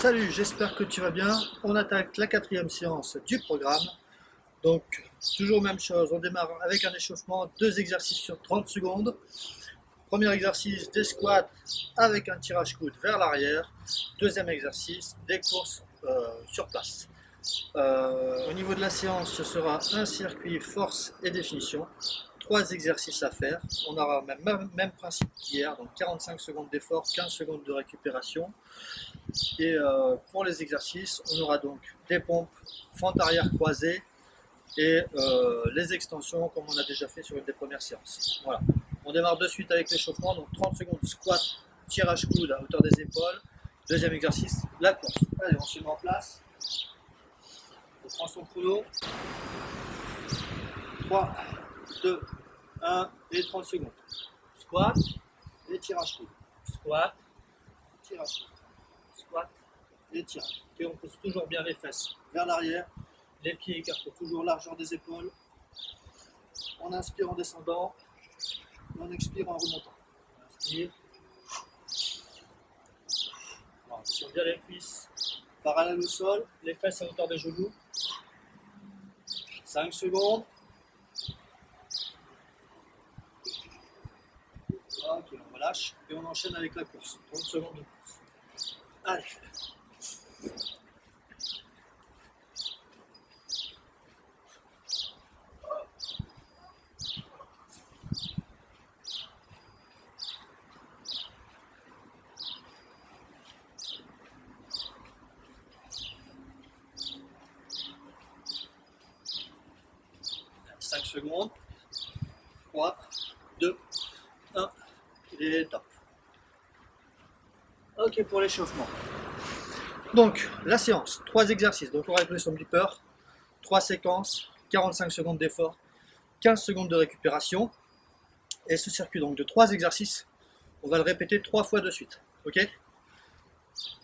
Salut, j'espère que tu vas bien. On attaque la quatrième séance du programme. Donc, toujours même chose, on démarre avec un échauffement, 2 exercices sur 30 secondes. Premier exercice, des squats avec un tirage coude vers l'arrière. Deuxième exercice, des courses sur place. Au niveau de la séance, ce sera un circuit force et définition. 3 exercices à faire. On aura même principe qu'hier, donc 45 secondes d'effort, 15 secondes de récupération. Et pour les exercices, on aura donc des pompes, fente arrière croisée et les extensions comme on a déjà fait sur une des premières séances. Voilà. On démarre de suite avec l'échauffement, donc 30 secondes squat, tirage coude à hauteur des épaules. Deuxième exercice, la course. Allez, on se met en place. On prend son chrono. 3, 2, 1 et 30 secondes. Squat et tirage coude. Squat, tirage coude. Squat et tirage. Okay, on pousse toujours bien les fesses vers l'arrière. Les pieds écartent toujours largeur des épaules. On inspire en descendant. On expire en remontant. On inspire. On tire bien les cuisses parallèles au sol. Les fesses à hauteur des genoux. 5 secondes. Ok, on relâche et on enchaîne avec la course. 30 secondes de course. Allez. Secondes. 3, 2, 1 et top. Ok pour l'échauffement. Donc la séance, 3 exercices. Donc on répète son beeper, 3 séquences, 45 secondes d'effort, 15 secondes de récupération. Et ce circuit donc de 3 exercices, on va le répéter 3 fois de suite. Ok.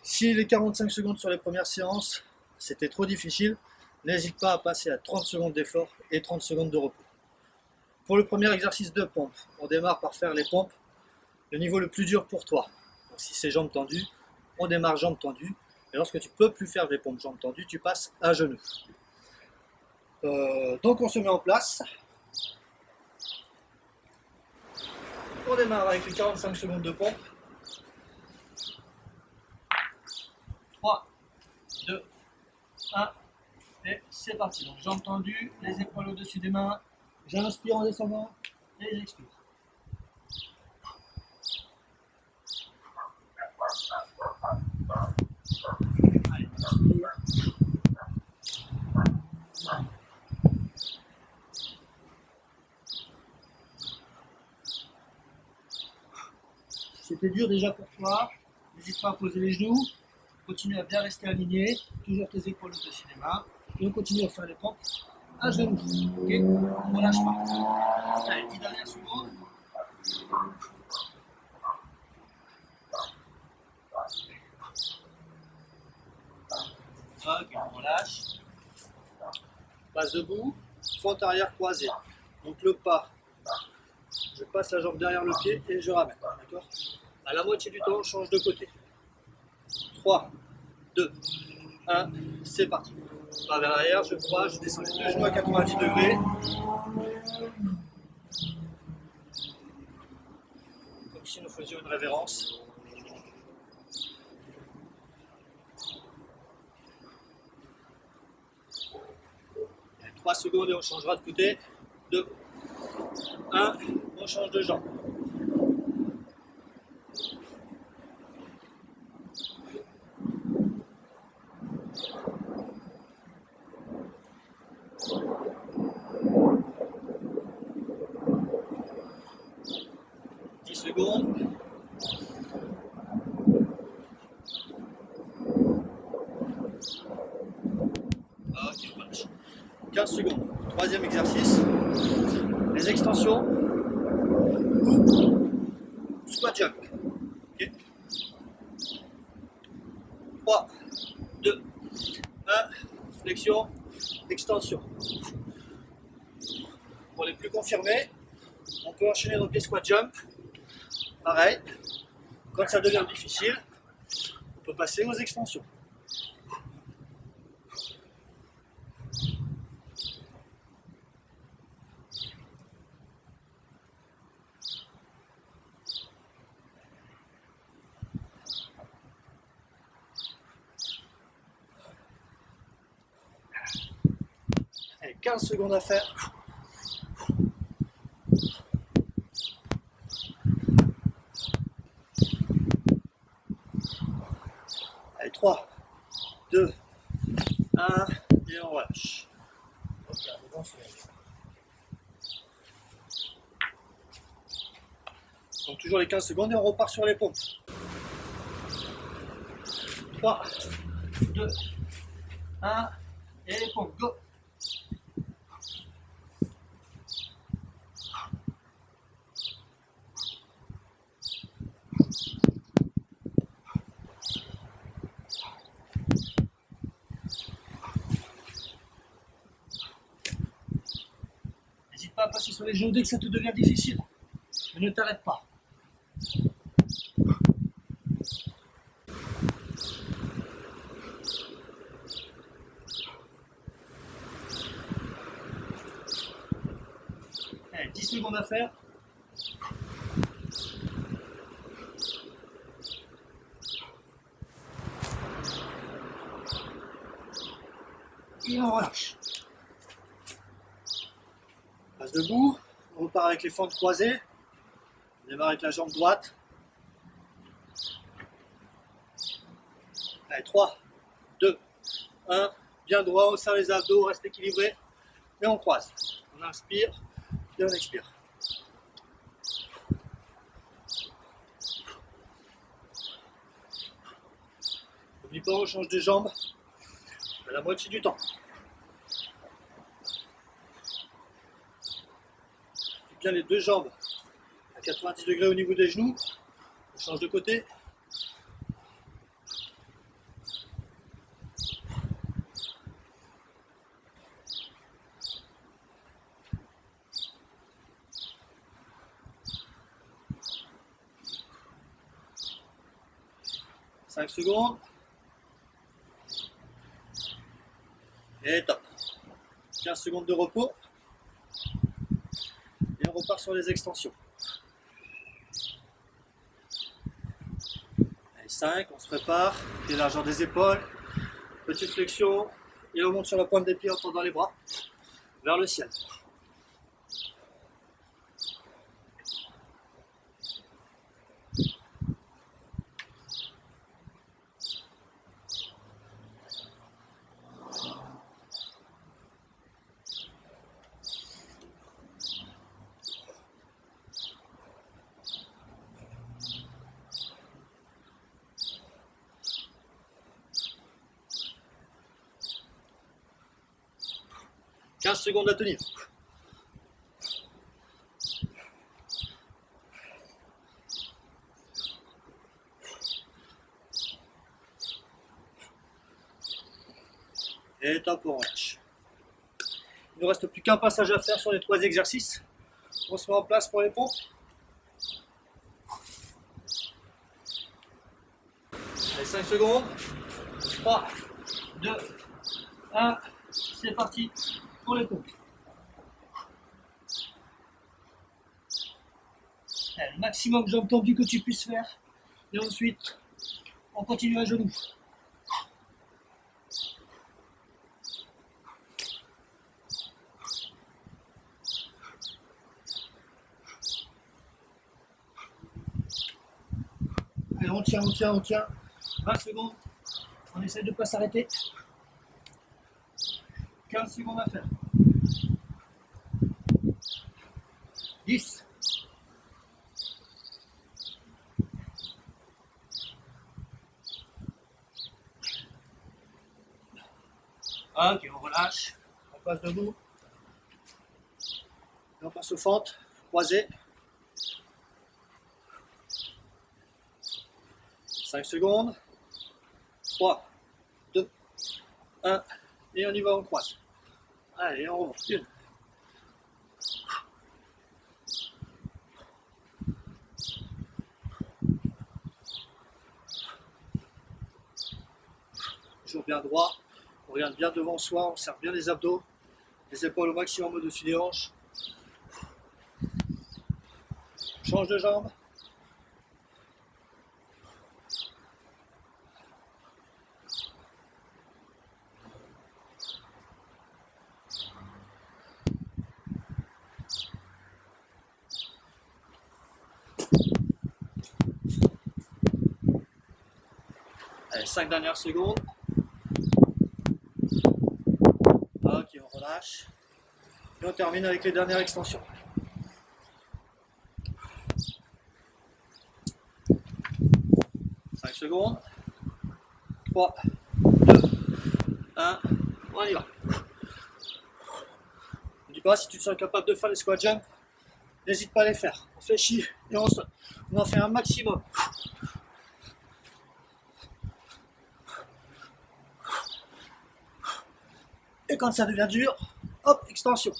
Si les 45 secondes sur les premières séances, c'était trop difficile, n'hésite pas à passer à 30 secondes d'effort et 30 secondes de repos. Pour le premier exercice de pompe, on démarre par faire les pompes, le niveau le plus dur pour toi. Donc, si c'est jambes tendues, on démarre jambes tendues. Et lorsque tu ne peux plus faire les pompes jambes tendues, tu passes à genoux. Donc on se met en place. On démarre avec les 45 secondes de pompe. 3, 2, 1, et c'est parti. Donc jambes tendues, les épaules au-dessus des mains. J'inspire en descendant et j'expire. Allez, inspire. Si c'était dur déjà pour toi, n'hésite pas à poser les genoux. Continue à bien rester aligné. Toujours tes épaules au-dessus des mains. Et on continue à faire les pompes à genoux. Ok, on ne lâche pas. Allez, 10 dernières secondes. Ok, on relâche. Passe debout, fente arrière croisée. Donc le pas, je passe la jambe derrière le pied et je ramène. D'accord ? À la moitié du temps, on change de côté. 3, 2, 1, c'est parti. Pas vers l'arrière, je crois, je descends les deux genoux à 90 degrés. Comme si nous faisions une révérence. 3 secondes et on changera de côté. 2, 1, on change de jambe. Secondes. Ok, on relâche. 15 secondes. Troisième exercice. Les extensions. Squat jump. Okay. 3, 2, 1. Flexion, extension. Pour les plus confirmés, on peut enchaîner donc les squat jump. Pareil, quand ça devient difficile, on peut passer aux extensions. 15 secondes à faire. Allez, 3, 2, 1, et on relâche. Donc toujours les 15 secondes et on repart sur les pompes. 3, 2, 1, et les pompes, go! N'hésite pas à passer sur les genoux dès que ça te devient difficile. Mais ne t'arrête pas. Allez, 10 secondes à faire. Et on relâche. On passe debout. On repart avec les fentes croisées. On démarre avec la jambe droite. Allez, 3, 2, 1. Bien droit, on serre les abdos, on reste équilibré. Et on croise. On inspire et on expire. N'oublie pas, on change de jambe à la moitié du temps. Bien les deux jambes à 90 degrés au niveau des genoux. On change de côté. « 5 secondes. Et top. 15 secondes de repos. Et on repart sur les extensions. Allez, 5, on se prépare. Pied largeur des épaules. Petite flexion. Et on monte sur la pointe des pieds en tendant les bras vers le ciel. « 15 secondes à tenir. Et top, on relâche. Il ne nous reste plus qu'un passage à faire sur les 3 exercices. On se met en place pour les pompes. Allez, 5 secondes. 3, 2, 1. C'est parti pour les pompes. Allez, le maximum de jambes tendues que tu puisses faire. Et ensuite, on continue à genoux. Allez, on tient, on tient, on tient. 20 secondes. On essaie de ne pas s'arrêter. 15 secondes à faire. 10. Ok, on relâche. On passe debout. Et on passe aux fentes croisées. 5 secondes. 3, 2, 1. Et on y va, on croise. Allez, on remonte. 1. Toujours bien droit. On regarde bien devant soi. On serre bien les abdos. Les épaules au maximum au-dessus des hanches. On change de jambe. Allez, 5 dernières secondes. Ok, on relâche. Et on termine avec les dernières extensions. 5 secondes. 3, 2, 1. On y va. N'oublie pas, si tu te sens capable de faire les squat jump, n'hésite pas à les faire. On fait chier et on en fait un maximum. Et quand ça devient dur, hop, extension.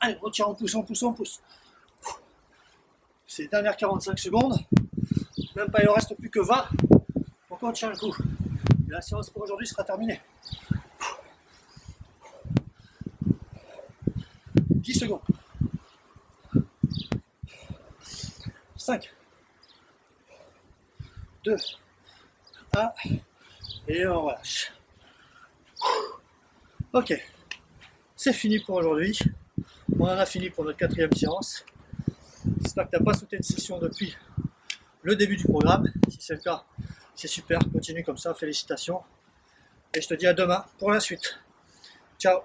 Allez, on tire, on pousse, on pousse, on pousse. C'est les dernières 45 secondes. Même pas, il en reste plus que 20. Donc on tient le coup. Et la séance pour aujourd'hui sera terminée. 10 secondes. 5, 2, 1. Et on relâche. Ok, c'est fini pour aujourd'hui. On en a fini pour notre 4e séance. J'espère que tu n'as pas sauté une session depuis le début du programme. Si c'est le cas, c'est super. Continue comme ça, félicitations. Et je te dis à demain pour la suite. Ciao.